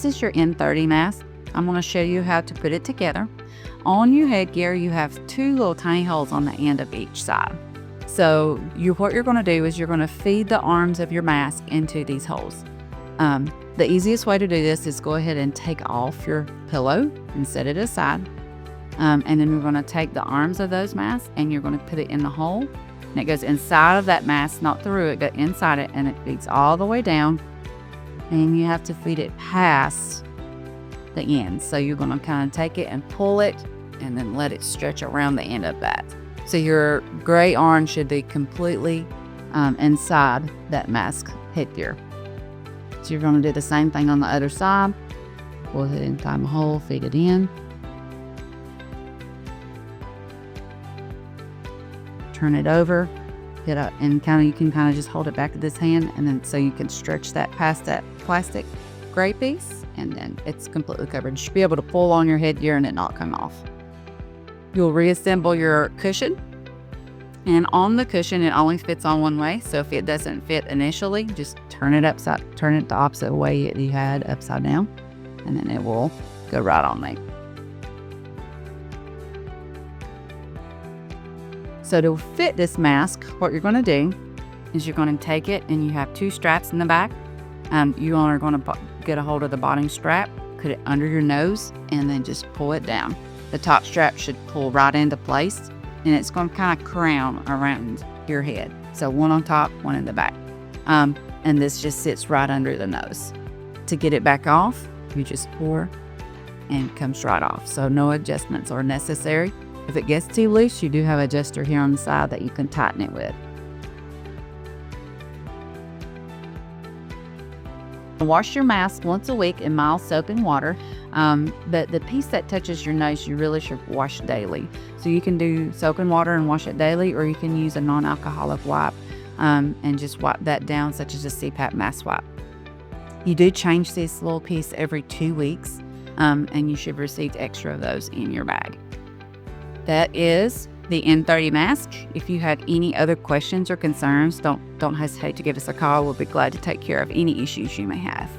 this is your N30 mask. I'm going to show you how to put it together. On your headgear, you have 2 little tiny holes on the end of each side. So what you're going to do is you're going to feed the arms of your mask into these holes. The easiest way to do this is go ahead and take off your pillow and set it aside. And then we're going to take the arms of those masks and you're going to put it in the hole. And it goes inside of that mask, not through it, but inside it, and it feeds all the way down. And you have to feed it past the end. So you're going to kind of take it and pull it and then let it stretch around the end of that. So your gray orange should be completely inside that mask headgear. So you're going to do the same thing on the other side. Pull it inside the hole, feed it in. Turn it over, get up, and you can kind of just hold it back with this hand, and then so you can stretch that past that plastic gray piece, and then it's completely covered. You should be able to pull on your headgear and it not come off. You'll reassemble your cushion, and on the cushion it only fits on one way. So if it doesn't fit initially, just turn it the opposite way that you had, upside down, and then it will go right on there. So to fit this mask, what you're going to do is you're going to take it, and you have 2 straps in the back. You are going to get a hold of the bottom strap, put it under your nose, and then just pull it down. The top strap should pull right into place, and it's going to kind of crown around your head. So one on top, one in the back. And this just sits right under the nose. To get it back off, you just pour, and it comes right off. So no adjustments are necessary. If it gets too loose, you do have an adjuster here on the side that you can tighten it with. Wash your mask once a week in mild soap and water. But the piece that touches your nose, you really should wash daily. So you can do soap and water and wash it daily, or you can use a non-alcoholic wipe and just wipe that down, such as a CPAP mask wipe. You do change this little piece every 2 weeks, and you should receive extra of those in your bag. That is the N30 mask. If you have any other questions or concerns, don't hesitate to give us a call. We'll be glad to take care of any issues you may have.